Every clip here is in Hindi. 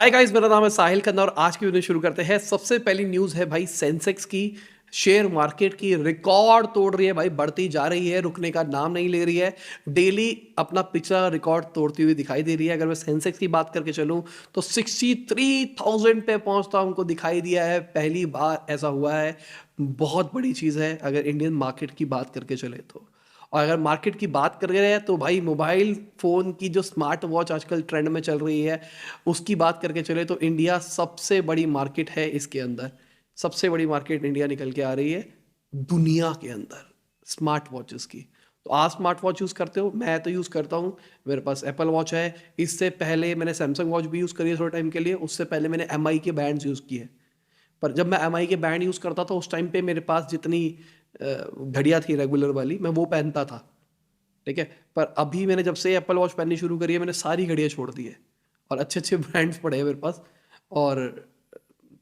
हाय गाइस, मेरा नाम है साहिल खन्ना और आज की वीडियो शुरू करते हैं। सबसे पहली न्यूज़ है भाई सेंसेक्स की। शेयर मार्केट की रिकॉर्ड तोड़ रही है भाई, बढ़ती जा रही है, रुकने का नाम नहीं ले रही है। डेली अपना पिछला रिकॉर्ड तोड़ती हुई दिखाई दे रही है। अगर मैं सेंसेक्स की बात करके चलूं तो 63,000 पे पहुंचता हमको दिखाई दिया है। पहली बार ऐसा हुआ है। बहुत बड़ी चीज़ है अगर इंडियन मार्केट की बात करके चले तो। और अगर मार्केट की बात कर रहे हैं तो भाई मोबाइल फ़ोन की जो स्मार्ट वॉच आजकल ट्रेंड में चल रही है उसकी बात करके चले तो इंडिया सबसे बड़ी मार्केट है। इसके अंदर सबसे बड़ी मार्केट इंडिया निकल के आ रही है दुनिया के अंदर स्मार्ट वॉचेस की। तो आप स्मार्ट वॉच यूज़ करते हो? मैं तो यूज़ करता हूँ। मेरे पास एप्पल वॉच है। इससे पहले मैंने सैमसंग वॉच भी यूज़ करी है थोड़े टाइम के लिए। उससे पहले मैंने एम के बैंड्स यूज़ किए। पर जब मैं एम के बैंड यूज़ करता था उस टाइम पे मेरे पास जितनी घड़ियाँ थी रेगुलर वाली मैं वो पहनता था। ठीक है। पर अभी मैंने जब से एप्पल वॉच पहननी शुरू करी है मैंने सारी घड़ियाँ छोड़ दी है और अच्छे अच्छे ब्रांड्स पड़े हैं मेरे पास। और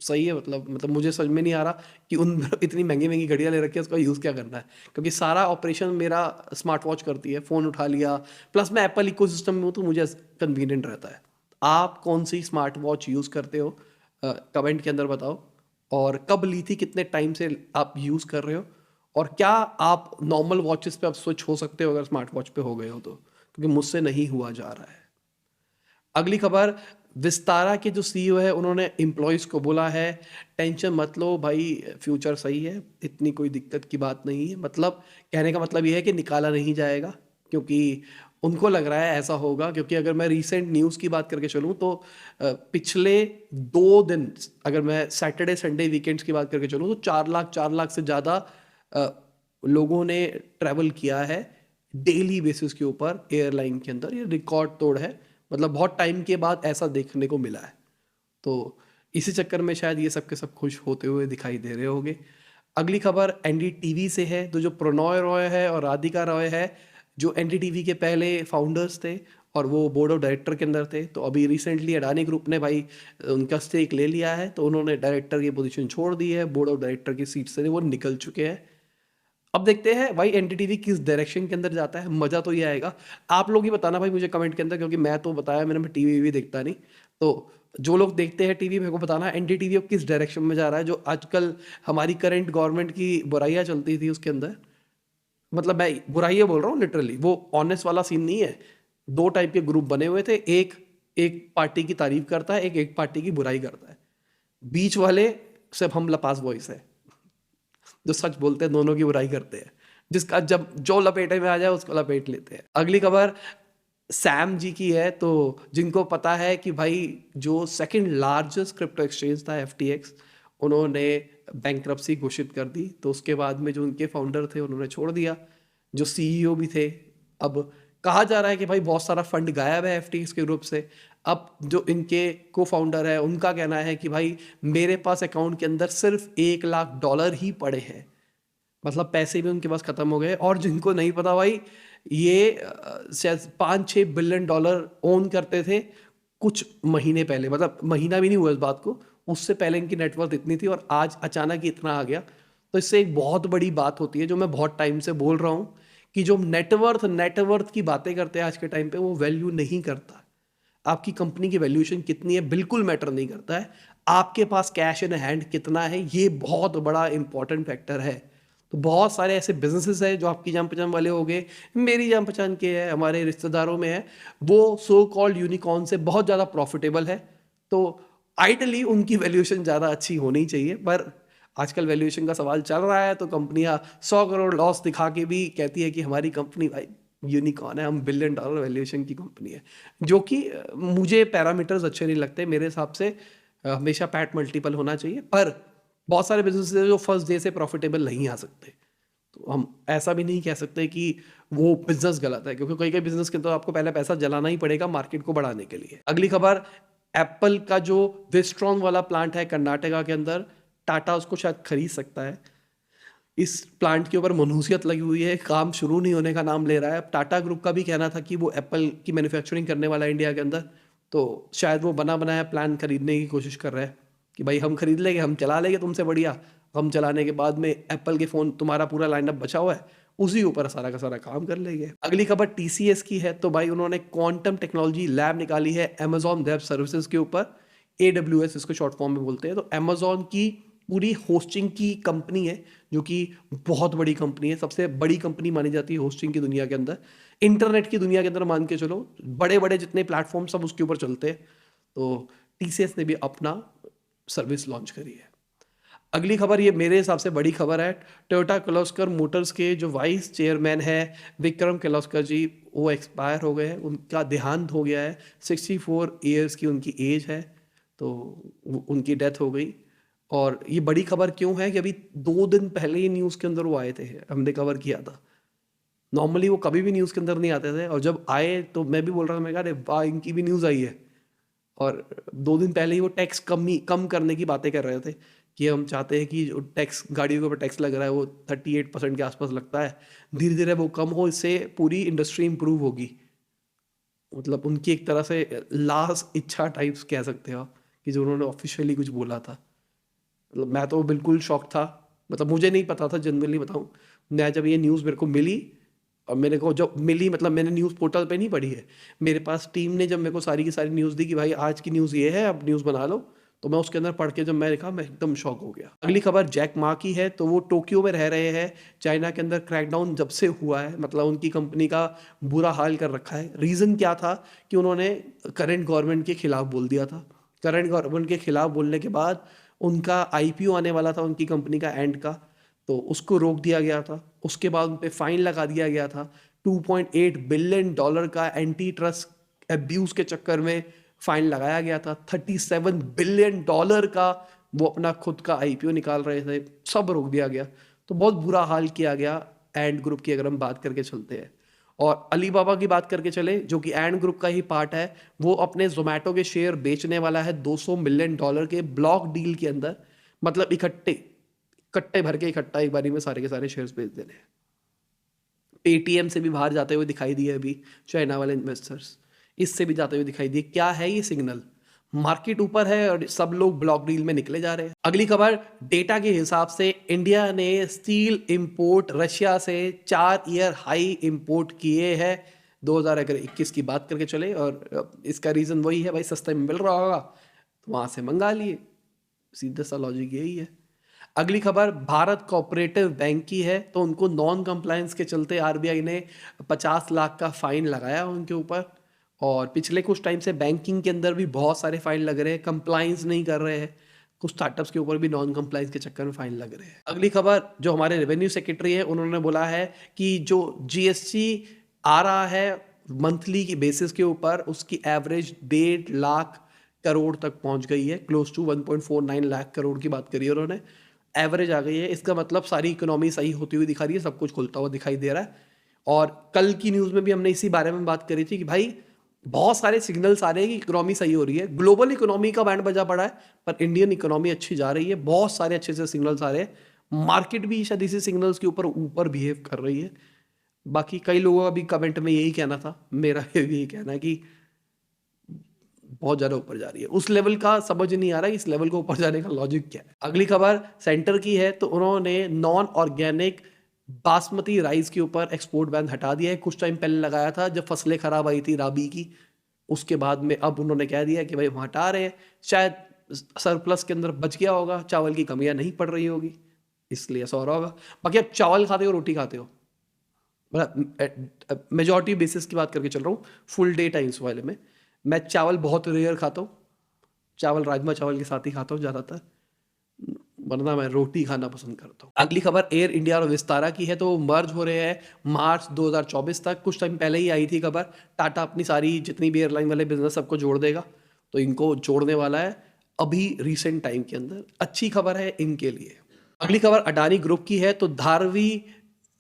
सही है। मतलब मुझे समझ में नहीं आ रहा कि उन इतनी महंगी महंगी घड़ियाँ ले रखी है उसका यूज़ क्या करना है, क्योंकि सारा ऑपरेशन मेरा स्मार्ट वॉच करती है। फ़ोन उठा लिया, प्लस मैं एप्पल इकोसिस्टम में हूँ तो मुझे कन्वीनियंट रहता है। आप कौन सी स्मार्ट वॉच यूज़ करते हो? कमेंट के अंदर बताओ। और कब ली थी, कितने टाइम से आप यूज़ कर रहे हो, और क्या आप नॉर्मल वॉचेस पे अब स्विच हो सकते हो अगर स्मार्ट वॉच पे हो गए हो तो, क्योंकि मुझसे नहीं हुआ जा रहा है। अगली खबर, विस्तारा के जो सीईओ है उन्होंने एम्प्लॉयज़ को बोला है टेंशन मत लो भाई, फ्यूचर सही है, इतनी कोई दिक्कत की बात नहीं है। मतलब कहने का मतलब ये है कि निकाला नहीं जाएगा, क्योंकि उनको लग रहा है ऐसा होगा। क्योंकि अगर मैं रीसेंट न्यूज़ की बात करके चलूँ तो पिछले 2 दिन, अगर मैं सैटरडे संडे वीकेंड्स की बात करके चलूँ तो 4 लाख से ज़्यादा अ, लोगों ने ट्रैवल किया है डेली बेसिस के ऊपर एयरलाइन के अंदर। ये रिकॉर्ड तोड़ है। मतलब बहुत टाइम के बाद ऐसा देखने को मिला है। तो इसी चक्कर में शायद ये सब के सब खुश होते हुए दिखाई दे रहे होंगे। अगली खबर एनडीटीवी से है। तो जो प्रणॉय रॉय है और राधिका रॉय है, जो एनडीटीवी के पहले फाउंडर्स थे और वो बोर्ड ऑफ डायरेक्टर के अंदर थे, तो अभी रिसेंटली अडानी ग्रुप ने भाई उनका स्टेक ले लिया है, तो उन्होंने डायरेक्टर की पोजीशन छोड़ दी है। बोर्ड ऑफ डायरेक्टर की सीट से वो निकल चुके हैं। अब देखते हैं भाई एनडीटीवी किस डायरेक्शन के अंदर जाता है। मजा तो ये आएगा। आप लोग ही बताना भाई मुझे कमेंट के अंदर, क्योंकि मैं तो बताया मैंने, मैं टीवी भी देखता नहीं। तो जो लोग देखते हैं टीवी, मेरे को बताना एनडीटीवी अब किस डायरेक्शन में जा रहा है। जो आजकल हमारी करंट गवर्नमेंट की बुराइयां चलती थी उसके अंदर, मतलब मैं बुराइयां बोल रहा हूँ लिटरली, वो ऑनेस्ट वाला सीन नहीं है। दो टाइप के ग्रुप बने हुए थे। एक एक पार्टी की तारीफ करता है, एक एक पार्टी की बुराई करता है। बीच वाले सिर्फ हम लपास बॉयज है जो सच बोलते हैं, दोनों की बुराई करते हैं। जिसका जब जो लपेटे में आ जाए उसको लपेट लेते हैं। अगली खबर सैम जी की है। तो जिनको पता है कि भाई जो सेकंड लार्जेस्ट क्रिप्टो एक्सचेंज था एफटीएक्स, उन्होंने बैंक्रप्सी घोषित कर दी। तो उसके बाद में जो उनके फाउंडर थे उन्होंने छोड़ दिया, जो सीईओ भी थे। अब कहा जा रहा है कि भाई बहुत सारा फंड गायब है एफटीएक्स के ग्रुप से। अब जो इनके को फाउंडर है उनका कहना है कि भाई मेरे पास अकाउंट के अंदर सिर्फ $1 लाख ही पड़े हैं। मतलब पैसे भी उनके पास खत्म हो गए। और जिनको नहीं पता भाई, ये शायद $5-6 बिलियन ओन करते थे कुछ महीने पहले। मतलब महीना भी नहीं हुआ इस बात को, उससे पहले इनकी नेटवर्थ इतनी थी और आज अचानक ही इतना आ गया। तो इससे एक बहुत बड़ी बात होती है जो मैं बहुत टाइम से बोल रहा हूँ, कि जो नेटवर्थ की बातें करते हैं आज के टाइम पे, वो वैल्यू नहीं करता। आपकी कंपनी की वैल्यूएशन कितनी है बिल्कुल मैटर नहीं करता है। आपके पास कैश इन हैंड कितना है, ये बहुत बड़ा इंपॉर्टेंट फैक्टर है। तो बहुत सारे ऐसे बिजनेसेस हैं जो आपकी जान पहचान वाले हो गए, मेरी जान पहचान के है, हमारे रिश्तेदारों में है, वो सो कॉल्ड यूनिकॉर्न से बहुत ज़्यादा प्रॉफिटेबल है। तो आइडली उनकी वैल्यूएशन ज़्यादा अच्छी होनी चाहिए। पर आजकल वैल्यूएशन का सवाल चल रहा है तो कंपनियां 100 करोड़ लॉस दिखा के भी कहती है कि हमारी कंपनी भाई यूनिकॉर्न है, हम $1 बिलियन वैल्यूएशन की कंपनी है। जो कि मुझे पैरामीटर्स अच्छे नहीं लगते। मेरे हिसाब से हमेशा पैट मल्टीपल होना चाहिए। पर बहुत सारे बिजनेस जो फर्स्ट डे से प्रॉफिटेबल नहीं आ सकते, तो हम ऐसा भी नहीं कह सकते कि वो बिजनेस गलत है, क्योंकि कई कई बिजनेस के तो आपको पहले पैसा जलाना ही पड़ेगा मार्केट को बढ़ाने के लिए। अगली खबर, एप्पल का जो विस्ट्रॉन वाला प्लांट है कर्नाटका के अंदर, टाटा उसको शायद खरीद सकता है। इस प्लांट के ऊपर मनुसियत लगी हुई है, काम शुरू नहीं होने का नाम ले रहा है। अब टाटा ग्रुप का भी कहना था कि वो एप्पल की मैन्युफैक्चरिंग करने वाला है इंडिया के अंदर। तो शायद वो बना बनाया प्लान खरीदने की कोशिश कर रहा है कि भाई हम खरीद लेंगे, हम चला लेंगे तुमसे बढ़िया। हम चलाने के बाद में एप्पल के फ़ोन तुम्हारा पूरा लाइनअप बचा हुआ है, उसी ऊपर सारा का सारा काम कर लेंगे। अगली खबर टीसीएस की है। तो भाई उन्होंने क्वांटम टेक्नोलॉजी लैब निकाली है अमेजॉन वेब सर्विसेज के ऊपर। AWS इसको शॉर्ट फॉर्म में बोलते हैं। तो अमेजोन की पूरी होस्टिंग की कंपनी है, जो कि बहुत बड़ी कंपनी है, सबसे बड़ी कंपनी मानी जाती है होस्टिंग की दुनिया के अंदर, इंटरनेट की दुनिया के अंदर मान के चलो, बड़े बड़े जितने प्लेटफॉर्म सब उसके ऊपर चलते हैं। तो TCS ने भी अपना सर्विस लॉन्च करी है। अगली खबर, ये मेरे हिसाब से बड़ी खबर है। टोयोटा किर्लोस्कर मोटर्स के जो वाइस चेयरमैन है विक्रम किर्लोस्कर जी, वो एक्सपायर हो गए हैं, उनका देहांत हो गया है। 64 ईयर्स की उनकी एज है, तो उनकी डेथ हो गई। और ये बड़ी खबर क्यों है कि अभी 2 दिन पहले ही न्यूज़ के अंदर वो आए थे, हमने कवर किया था। नॉर्मली वो कभी भी न्यूज़ के अंदर नहीं आते थे, और जब आए तो मैं भी बोल रहा था, मैं कहा अरे वाह, इनकी भी न्यूज़ आई है। और 2 दिन पहले ही वो टैक्स कम करने की बातें कर रहे थे कि हम चाहते हैं कि जो टैक्स, गाड़ियों के ऊपर टैक्स लग रहा है वो 38% के आसपास लगता है, धीरे धीरे वो कम हो, इससे पूरी इंडस्ट्री इंप्रूव होगी। मतलब उनकी एक तरह से लास्ट इच्छा टाइप्स कह सकते हो कि जो उन्होंने ऑफिशियली कुछ बोला था। मतलब मैं तो बिल्कुल शॉक था, मतलब मुझे नहीं पता था, जनरली बताऊँ। मैं जब ये न्यूज़ मेरे को मिली, और मेरे को जब मिली, मतलब मैंने न्यूज़ पोर्टल पे नहीं पढ़ी है, मेरे पास टीम ने जब मेरे को सारी की सारी न्यूज़ दी कि भाई आज की न्यूज़ ये है, अब न्यूज़ बना लो, तो मैं उसके अंदर पढ़ के जब मैं देखा, मैं एकदम शॉक हो गया। अगली खबर जैक मा की है। तो वो टोक्यो में रह रहे हैं। चाइना के अंदर क्रैकडाउन जब से हुआ है, मतलब उनकी कंपनी का बुरा हाल कर रखा है। रीज़न क्या था कि उन्होंने करंट गवर्नमेंट के खिलाफ बोल दिया था। करंट गवर्नमेंट के खिलाफ बोलने के बाद उनका IPO आने वाला था, उनकी कंपनी का एंड का, तो उसको रोक दिया गया था। उसके बाद उन पे फाइन लगा दिया गया था। $2.8 बिलियन का एंटी ट्रस्ट एब्यूज के चक्कर में फाइन लगाया गया था। $37 बिलियन का वो अपना खुद का IPO निकाल रहे थे, सब रोक दिया गया। तो बहुत बुरा हाल किया गया एंड ग्रुप की, अगर हम बात करके चलते हैं। और अलीबाबा की बात करके चले, जो कि एंड ग्रुप का ही पार्ट है, वो अपने जोमेटो के शेयर बेचने वाला है $200 मिलियन के ब्लॉक डील के अंदर। मतलब इकट्ठे कट्टे भर के इकट्ठा एक बारी में सारे के सारे शेयर्स बेच देने हैं। पेटीएम से भी बाहर जाते हुए दिखाई दिए अभी चाइना वाले इन्वेस्टर्स, इससे भी जाते हुए दिखाई दिए। क्या है ये सिग्नल? मार्केट ऊपर है और सब लोग ब्लॉक डील में निकले जा रहे हैं। अगली खबर, डेटा के हिसाब से इंडिया ने स्टील इंपोर्ट रशिया से 4 ईयर हाई इंपोर्ट किए हैं 2021 की बात करके चले। और इसका रीजन वही है भाई, सस्ते में मिल रहा होगा तो वहां से मंगा लिए, सीधा सा लॉजिक यही है। अगली खबर भारत कोऑपरेटिव बैंक की है। तो उनको नॉन कंप्लायंस के चलते RBI ने 50 लाख का फाइन लगाया उनके ऊपर। और पिछले कुछ टाइम से बैंकिंग के अंदर भी बहुत सारे फाइन लग रहे हैं, कंप्लायंस नहीं कर रहे हैं। कुछ स्टार्टअप्स के ऊपर भी नॉन कंप्लायंस के चक्कर में फाइन लग रहे हैं। अगली खबर, जो हमारे रेवेन्यू सेक्रेटरी है, उन्होंने बोला है कि जो GST आ रहा है मंथली की बेसिस के ऊपर, उसकी एवरेज 1.5 लाख करोड़ तक पहुंच गई है। क्लोज टू 1.49 लाख करोड़ की बात करी है उन्होंने, एवरेज आ गई है। इसका मतलब सारी इकोनॉमी सही होती हुई दिखा रही है, सब कुछ खुलता हुआ दिखाई दे रहा है। और कल की न्यूज़ में भी हमने इसी बारे में बात करी थी कि भाई बहुत सारे सिग्नल्स आ रहे हैं कि इकोनॉमी सही हो रही है। ग्लोबल इकोनॉमी का बैंड बजा पड़ा है, पर इंडियन इकोनॉमी अच्छी जा रही है। बहुत सारे अच्छे से सिग्नल्स आ रहे हैं। मार्केट भी शायद इसी सिग्नल्स के ऊपर बिहेव कर रही है। बाकी कई लोगों का भी कमेंट में यही कहना था, मेरा यही कहना है कि बहुत ज्यादा ऊपर जा रही है। उस लेवल का समझ नहीं आ रहा है इस लेवल को ऊपर जाने का लॉजिक क्या है। अगली खबर सेंटर की है। तो उन्होंने नॉन ऑर्गेनिक बासमती राइस के ऊपर एक्सपोर्ट बैन हटा दिया है। कुछ टाइम पहले लगाया था जब फसलें खराब आई थी राबी की, उसके बाद में अब उन्होंने कह दिया कि भाई हम हटा रहे हैं। शायद सरप्लस के अंदर बच गया होगा, चावल की कमियां नहीं पड़ रही होगी, इसलिए ऐसा हो रहा होगा। बाकी आप चावल खाते हो रोटी खाते हो? मतलब मेजोरिटी बेसिस की बात करके चल रहा हूँ, फुल डे टाइम्स वाले में मैं चावल बहुत रेयर खाता हूँ। चावल राजमा चावल के साथ ही खाता हूँ ज़्यादातर, वरना मैं रोटी खाना पसंद करता हूँ। अगली खबर एयर इंडिया और विस्तारा की है। तो मर्ज हो रहे हैं मार्च 2024 तक। कुछ टाइम पहले ही आई थी खबर, टाटा अपनी सारी जितनी भी एयरलाइन वाले बिजनेस सबको जोड़ देगा, तो इनको जोड़ने वाला है अभी रिसेंट टाइम के अंदर। अच्छी खबर है इनके लिए। अगली खबर अडानी ग्रुप की है। तो धारवी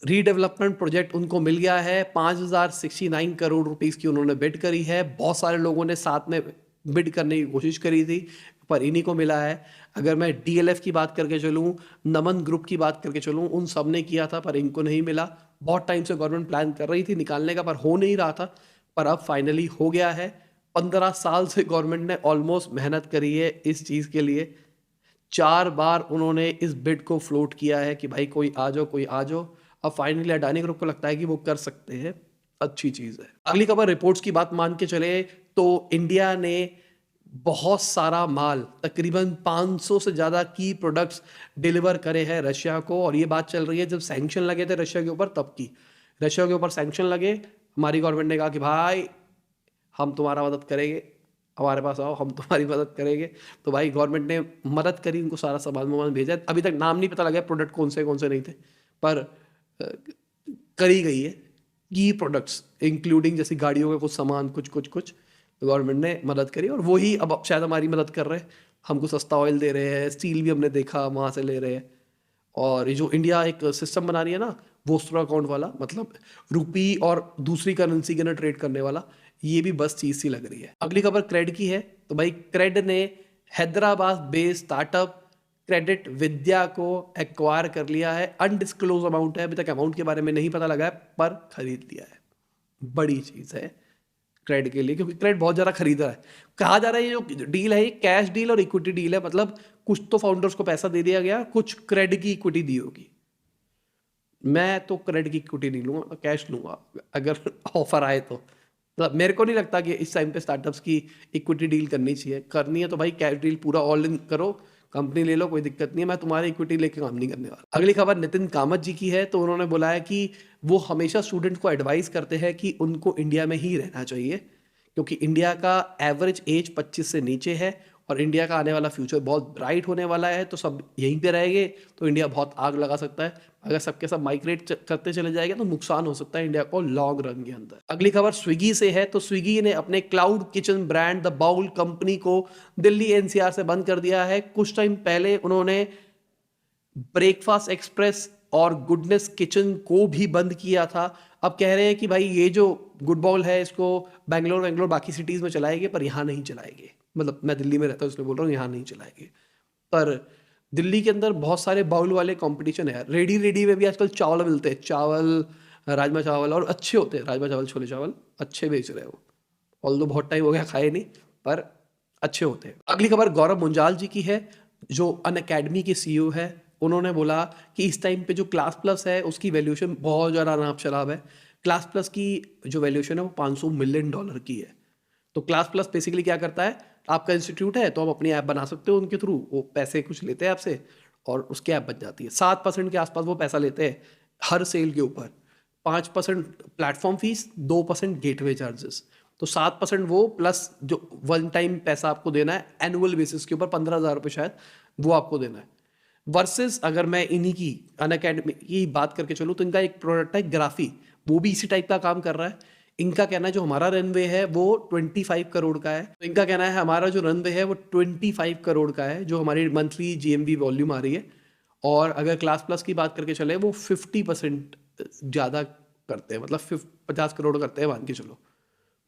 रीडेवलपमेंट प्रोजेक्ट उनको मिल गया है। 5,069 करोड़ रुपीस की उन्होंने बिड करी है। बहुत सारे लोगों ने साथ में बिड करने की कोशिश करी थी, पर इन्हीं को मिला है। अगर मैं DLF की बात करके चलूँ, नमन ग्रुप की बात करके चलूँ, उन सब ने किया था पर इनको नहीं मिला। बहुत टाइम से गवर्नमेंट प्लान कर रही थी निकालने का, पर हो नहीं रहा था, पर अब फाइनली हो गया है। 15 साल से गवर्नमेंट ने ऑलमोस्ट मेहनत करी है इस चीज़ के लिए। 4 बार उन्होंने इस बिड को फ्लोट किया है कि भाई कोई आ जाओ, कोई आ जाओ। अब फाइनली अडानी ग्रुप को लगता है कि वो कर सकते हैं, अच्छी चीज़ है। अगली खबर रिपोर्ट्स की बात मान के चले तो इंडिया ने बहुत सारा माल, तकरीबन 500 से ज़्यादा की प्रोडक्ट्स डिलीवर करे हैं रशिया को। और ये बात चल रही है जब सैंक्शन लगे थे रशिया के ऊपर तब की। रशिया के ऊपर सैंक्शन लगे, हमारी गवर्नमेंट ने कहा कि भाई हम तुम्हारा मदद करेंगे, हमारे पास आओ, हम तुम्हारी मदद करेंगे। तो भाई गवर्नमेंट ने मदद करी, उनको सारा सामान वामान भेजा। अभी तक नाम नहीं पता लगा प्रोडक्ट कौन से नहीं थे, पर करी गई है की प्रोडक्ट्स इंक्लूडिंग जैसे गाड़ियों का कुछ सामान, कुछ तो गवर्नमेंट ने मदद करी। और वही अब शायद हमारी मदद कर रहे हैं, हमको सस्ता ऑयल दे रहे हैं, स्टील भी हमने देखा वहाँ से ले रहे हैं। और ये जो इंडिया एक सिस्टम बना रही है ना वोस्ट्रो अकाउंट वाला, मतलब रुपी और दूसरी करेंसी के अंदर ट्रेड करने वाला, ये भी बस चीज सी लग रही है। अगली खबर क्रेड की है। तो भाई क्रेड ने हैदराबाद बेस्ड स्टार्टअप क्रेडिट विद्या को एक्वायर कर लिया है। अनडिस्क्लोज अमाउंट है, अभी तक अमाउंट के बारे में नहीं पता लगा है, पर खरीद लिया है। बड़ी चीज है क्रेड के लिए, क्योंकि क्रेड बहुत ज़्यादा खरीद रहा है। कहा जा रहा है ये जो डील है ये कैश डील और इक्विटी डील है, मतलब कुछ तो फाउंडर्स को पैसा दे दिया गया, कुछ क्रेड की इक्विटी दी होगी। मैं तो क्रेड की इक्विटी नहीं लूंगा, कैश लूंगा अगर ऑफर आए तो। मतलब मेरे को नहीं लगता कि इस टाइम पे स्टार्टअप्स की इक्विटी डील करनी चाहिए। करनी है तो भाई कैश डील पूरा ऑल इन करो, कंपनी ले लो, कोई दिक्कत नहीं है। मैं तुम्हारी इक्विटी लेके काम नहीं करने वाला। अगली खबर नितिन कामत जी की है। तो उन्होंने बोला है कि वो हमेशा स्टूडेंट को एडवाइस करते हैं कि उनको इंडिया में ही रहना चाहिए, क्योंकि इंडिया का एवरेज एज 25 से नीचे है और इंडिया का आने वाला फ्यूचर बहुत ब्राइट होने वाला है। तो सब यहीं पे रहेंगे तो इंडिया बहुत आग लगा सकता है। अगर सबके सब माइग्रेट करते चले जाएंगे तो नुकसान हो सकता है इंडिया को लॉन्ग रन के अंदर। अगली खबर स्विगी से है। तो स्विगी ने अपने cloud kitchen brand the bowl company को दिल्ली एनसीआर से बंद कर दिया है। कुछ टाइम पहले उन्होंने ब्रेकफास्ट एक्सप्रेस और गुडनेस किचन को भी बंद किया था। अब कह रहे हैं कि भाई ये जो गुड बाउल है इसको बैंगलोर बाकी सिटीज में चलाएंगे, पर यहाँ नहीं चलाएंगे। मतलब मैं दिल्ली में रहता हूँ इसलिए बोल रहा हूँ, यहाँ नहीं चलाएंगे। पर दिल्ली के अंदर बहुत सारे बाउल वाले कंपटीशन है। रेडी में भी आजकल चावल मिलते हैं, चावल, राजमा चावल, और अच्छे होते हैं। राजमा चावल, छोले चावल अच्छे बेच रहे हो। ऑल्दो बहुत टाइम हो गया खाए नहीं, पर अच्छे होते हैं। अगली खबर गौरव मुंजाल जी की है, जो अन अकेडमी के सीईओ है। उन्होंने बोला कि इस टाइम पे जो क्लास प्लस है उसकी वैल्यूएशन बहुत ज़्यादा नाप शराब है। क्लास प्लस की जो वैल्यूएशन है वो $500 मिलियन की है। तो क्लास प्लस बेसिकली क्या करता है, आपका इंस्टीट्यूट है तो आप अपनी ऐप बना सकते हो उनके थ्रू, वो पैसे कुछ लेते हैं आपसे और उसकी ऐप बन जाती है। 7% के आसपास वो पैसा लेते हैं हर सेल के ऊपर। 5% प्लेटफॉर्म फीस, 2% गेटवे चार्जेस। तो 7% वो प्लस जो वन टाइम पैसा आपको देना है एनुअल बेसिस के ऊपर, 15,000 शायद वो आपको देना है। वर्सेस अगर मैं इन्हीं की अनअकैडमी की बात करके चलूँ तो इनका एक प्रोडक्ट है ग्राफी, वो भी इसी टाइप का काम कर रहा है। इनका कहना है जो हमारा रनवे है वो 25 करोड़ का है। तो इनका कहना है हमारा जो रनवे है वो 25 करोड़ का है, जो हमारी मंथली जीएमवी वॉल्यूम आ रही है। और अगर क्लास प्लस की बात करके चले वो 50% ज़्यादा करते हैं, मतलब 50 करोड़ करते हैं मान के चलो।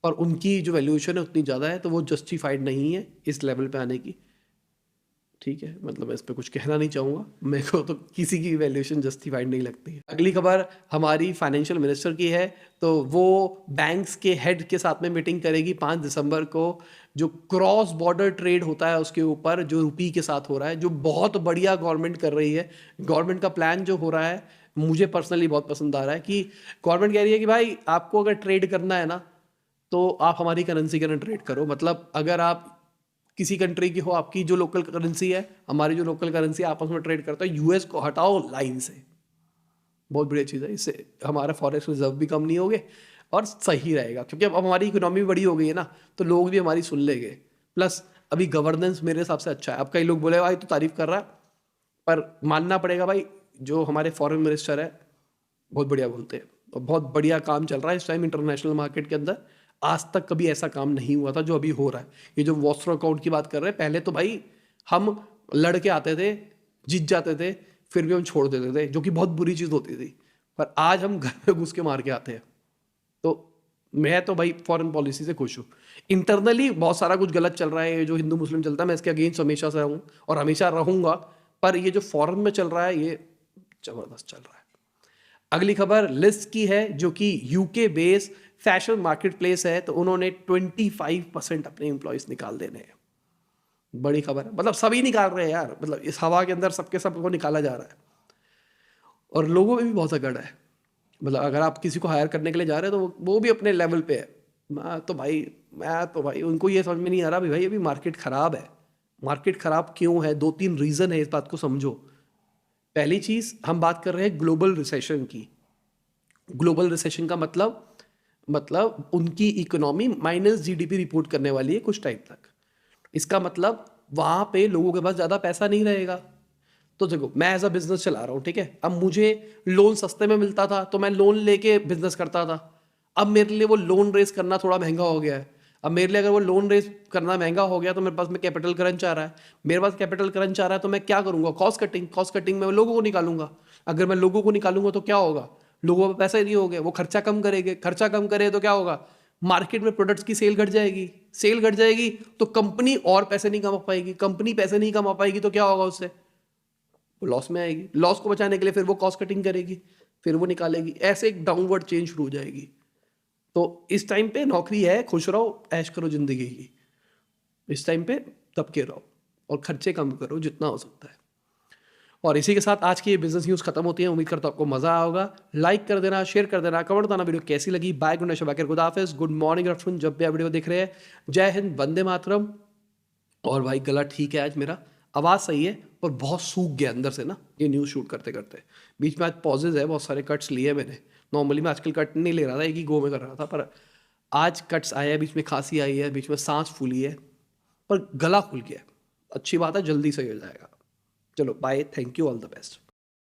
और उनकी जो वैल्यूएशन है उतनी ज़्यादा है, तो वो जस्टिफाइड नहीं है इस लेवल पे आने की। ठीक है, मतलब मैं इस पर कुछ कहना नहीं चाहूँगा, मेरे को तो किसी की वैल्यूएशन जस्टिफाइड नहीं लगती है। अगली खबर हमारी फाइनेंशियल मिनिस्टर की है। तो वो बैंक्स के हेड के साथ में मीटिंग करेगी 5 दिसंबर को, जो क्रॉस बॉर्डर ट्रेड होता है उसके ऊपर, जो रुपी के साथ हो रहा है, जो बहुत बढ़िया गवर्नमेंट कर रही है। गवर्नमेंट का प्लान जो हो रहा है मुझे पर्सनली बहुत पसंद आ रहा है, कि गवर्नमेंट कह रही है कि भाई आपको अगर ट्रेड करना है ना तो आप हमारी करेंसी के अंदर ट्रेड करो। मतलब अगर आप किसी कंट्री की हो, आपकी जो लोकल करेंसी है, हमारी जो लोकल करेंसी है, आपस में ट्रेड करता है, यूएस को हटाओ लाइन से। बहुत बढ़िया चीज़ है, इससे हमारा फॉरेक्स रिजर्व भी कम नहीं होंगे और सही रहेगा, क्योंकि अब हमारी इकोनॉमी बड़ी हो गई है ना, तो लोग भी हमारी सुन लेंगे। प्लस अभी गवर्नेंस मेरे हिसाब से अच्छा है। अब कई लोग बोले भाई तो तारीफ कर रहा है, पर मानना पड़ेगा भाई जो हमारे फॉरेन मिनिस्टर है बहुत बढ़िया बोलते हैं और बहुत बढ़िया काम चल रहा है इस टाइम इंटरनेशनल मार्केट के अंदर। आज तक कभी ऐसा काम नहीं हुआ था जो अभी हो रहा है। ये जो वॉस्ट्रो अकाउंट की बात कर रहे हैं, पहले तो भाई हम लड़के आते थे, जीत जाते थे, फिर भी हम छोड़ देते थे, जो कि बहुत बुरी चीज़ होती थी। पर आज हम घर में घुस के मार के आते हैं। तो मैं तो भाई फॉरेन पॉलिसी से खुश हूँ। इंटरनली बहुत सारा कुछ गलत चल रहा है, ये जो हिंदू मुस्लिम चलता है मैं इसके अगेंस्ट हमेशा से हूँ और हमेशा रहूँगा। पर ये जो फॉरेन में चल रहा है ये ज़बरदस्त चल रहा है। अगली खबर लिस्ट की है, जो कि UK based fashion market place है। तो उन्होंने 25% अपने एम्प्लॉयज निकाल देने हैं। बड़ी खबर है, मतलब सभी निकाल रहे हैं यार, मतलब इस हवा के अंदर सबके सबको निकाला जा रहा है और लोगों में भी बहुत अकड़ है। मतलब अगर आप किसी को हायर करने के लिए जा रहे हैं तो वो भी अपने लेवल पे है। तो भाई मैं तो भाई उनको ये समझ में नहीं आ रहा भाई अभी मार्केट खराब है। मार्केट खराब क्यों है? 2-3 रीजन है, इस बात को समझो। पहली चीज हम बात कर रहे हैं ग्लोबल रिसेशन की। ग्लोबल रिसेशन का मतलब उनकी इकोनॉमी माइनस जीडीपी रिपोर्ट करने वाली है कुछ टाइम तक। इसका मतलब वहां पे लोगों के पास ज्यादा पैसा नहीं रहेगा। तो देखो मैं एज अ बिजनेस चला रहा हूँ, ठीक है, अब मुझे लोन सस्ते में मिलता था तो मैं लोन लेके बिजनेस करता था। अब मेरे लिए वो लोन रेस करना थोड़ा महंगा हो गया है। अब मेरे लिए अगर वो लोन रेस करना महंगा हो गया तो मेरे पास में कैपिटल क्रंच आ रहा है। मेरे पास कैपिटल क्रंच आ रहा है तो मैं क्या करूंगा? Cost cutting. कॉस्ट कटिंग में मैं लोगों को निकालूंगा। अगर मैं लोगों को निकालूंगा तो क्या होगा? लोगों पे पैसे नहीं होंगे, वो खर्चा कम करेंगे। खर्चा कम करे तो क्या होगा? मार्केट में प्रोडक्ट्स की सेल घट जाएगी। सेल घट जाएगी तो कंपनी और पैसे नहीं कमा पाएगी। कंपनी पैसे नहीं कमा पाएगी तो क्या होगा उससे? वो लॉस में आएगी। लॉस को बचाने के लिए फिर वो कॉस्ट कटिंग करेगी, फिर वो निकालेगी। ऐसे एक डाउनवर्ड चेंज शुरू हो जाएगी। तो इस टाइम पे नौकरी है, खुश रहो, ऐश करो जिंदगी की। इस टाइम पे दबके रहो और खर्चे कम करो जितना हो सकता है। और इसी के साथ आज की ये बिजनेस न्यूज़ खत्म होती है। उम्मीद करता हूं आपको मजा आया होगा। लाइक कर देना, शेयर कर देना, कमेंट बताना वीडियो कैसी लगी। बाय, गुड नाइट, शब बखैर, खुदा हाफिज़, गुड मॉर्निंग, आफ्टरनून, जब भी आप वीडियो देख रहे हैं। जय हिंद, वंदे मातरम। और भाई गला ठीक है आज मेरा, आवाज़ सही है, पर बहुत सूख गया अंदर से ना ये न्यूज़ शूट करते करते। बीच में आज पॉजेज है, बहुत सारे कट्स लिए मैंने। नॉर्मली मैं आजकल कट नहीं ले रहा था, एक ही गो में कर रहा था, पर आज कट्स आए हैं, बीच में खांसी आई है, बीच में सांस फूली है, पर गला खुल गया है। अच्छी बात है, जल्दी सही हो जाएगा। चलो bye, thank you, all the best.